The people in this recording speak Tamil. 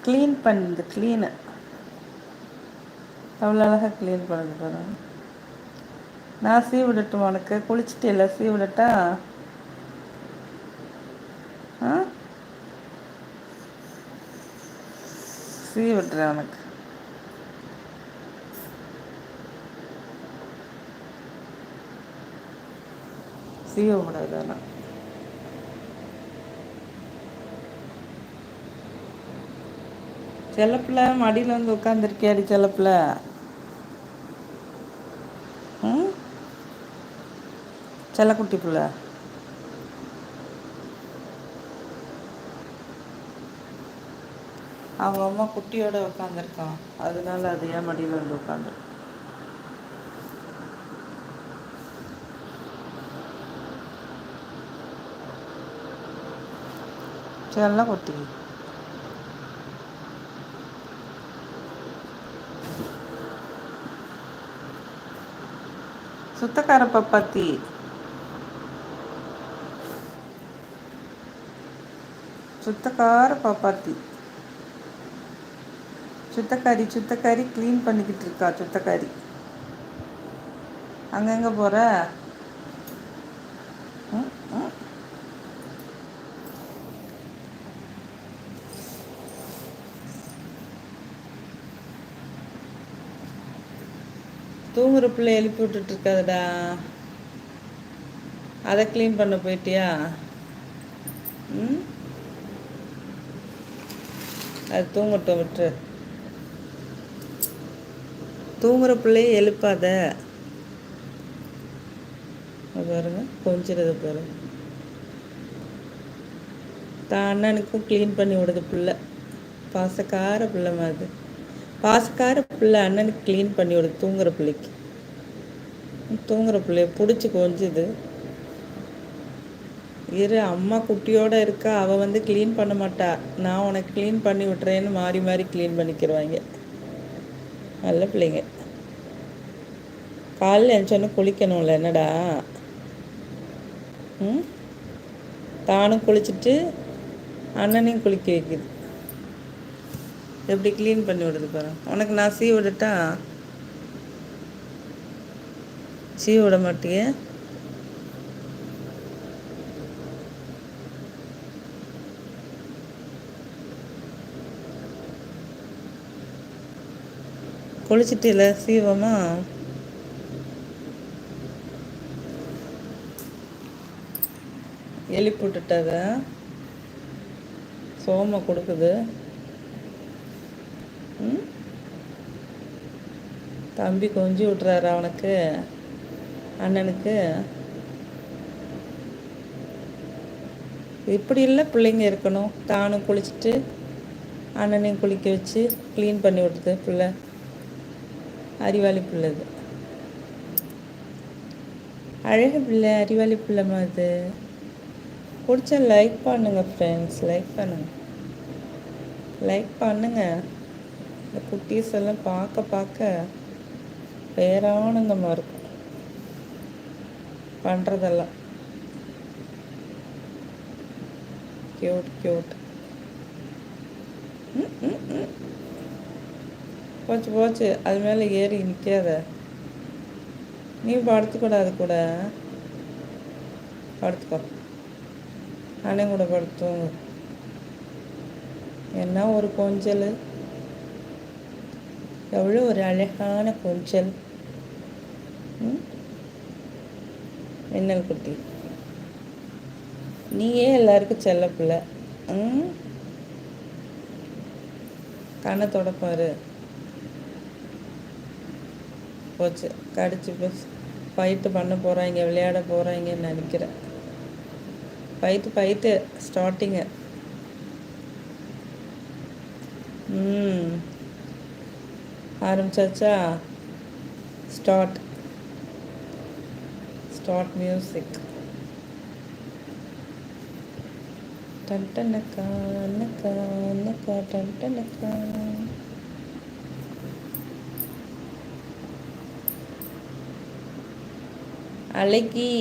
க்ளீன் பண்ணுது க்ளீனு அவ்வளோ அழகாக க்ளீன் பண்ணுது பாருங்க. நான் சீ விடட்டும் உனக்கு? குளிச்சுட்டு இல்லை சீ விடட்டா? ஆ, சீ விட்டுறேன் உனக்கு. சீவ கூடாது ஆனால். செல்லப்பிள்ள மடியில் வந்து உட்காந்துருக்கியாடி செல்லப்பிள்ள? ம், செல்லக்குட்டி பிள்ளை. அவங்க அம்மா குட்டியோட உட்காந்துருக்கான், அதனால அது ஏன் மடியில் வந்து உட்காந்து. செல்லக்குட்டி. சுத்தக்கார பப்பாத்தி. சுத்தக்கார பப்பாத்தி. சுத்தக்காரி க்ளீன் பண்ணிக்கிட்டு இருக்கா சுத்தக்காரி. அங்கங்கே போகிற? ம், ம். தூங்குற பிள்ளை எழுப்பி விட்டுட்டு இருக்காதடா. அதை க்ளீன் பண்ண போயிட்டியா? ம், அது தூங்கட்டும், விட்டுரு. தூங்குற பிள்ளையை எழுப்பாத. அது பாருங்க கொஞ்சிறது பாருங்க. தான் அண்ணனுக்கும் க்ளீன் பண்ணி விடுது பிள்ளை. பாசக்கார பிள்ளை மாதிரி. பாசக்கார பிள்ளை அண்ணனுக்கு க்ளீன் பண்ணி விடுது தூங்குற பிள்ளைக்கு. தூங்குற பிள்ளைய பிடிச்சி கொஞ்சுது. இரு, அம்மா குட்டியோடு இருக்கா, அவள் வந்து க்ளீன் பண்ண மாட்டா. நான் உனக்கு க்ளீன் பண்ணி விட்டுறேன்னு மாறி மாறி க்ளீன் பண்ணிக்கிடுவாங்க. நல்ல பிள்ளைங்க. காலையில் எழுந்தோன்னே குளிக்கணும்ல, என்னடா? ம், தானும் குளிச்சுட்டு அண்ணனையும் குளிக்க வைக்குது. எப்படி க்ளீன் பண்ணி விடுது பாரு. உனக்கு நான் சீ விடட்டா? சீ விட மாட்டிய? குளிச்சுட்டு இல்லை சீவமா? எழுப்பி விட்டுட்டாத. சோமை கொடுக்குது. ம், தம்பி கொஞ்சி விட்றாரா அவனுக்கு, அண்ணனுக்கு? இப்படி இல்லை பிள்ளைங்க இருக்கணும். தானும் குளிச்சுட்டு அண்ணனையும் குளிக்க வச்சு க்ளீன் பண்ணி விட்டுது பிள்ளை. அறிவாளி பிள்ளை இது. அழகு பிள்ளை, அறிவாளி பிள்ளைமா இது. பிடிச்சா லைக் பண்ணுங்க ஃப்ரெண்ட்ஸ், லைக் பண்ணுங்க, லைக் பண்ணுங்க. இந்த குட்டீஸ் எல்லாம் பார்க்க பார்க்க பேரானந்தமாக இருக்கும் பண்ணுறதெல்லாம். Cute cute. போச்சு போச்சு, அது மேலே ஏறி நிற்காத. நீ படுத்துக்கூடாது கூட. படுத்துக்கோ, அண்ணன் கூட படுத்துங்க. என்ன ஒரு கொஞ்சல், எவ்வளோ ஒரு அழகான கொஞ்சல். மின்னல் குட்டி, நீயே எல்லாருக்கும் செல்ல பிள்ளை. கண்ணத்தோட பாரு. போச்சு, கடிச்சு போச்சு. ஃபைட்டு பண்ண போகிறாங்க, விளையாட போகிறாங்கன்னு நினைக்கிறேன். Fight starting. ஆரம்பிச்சாச்சா? Start music. டன்டனக்கா நக்கா நக்கா டன்டனக்கா. அழகி.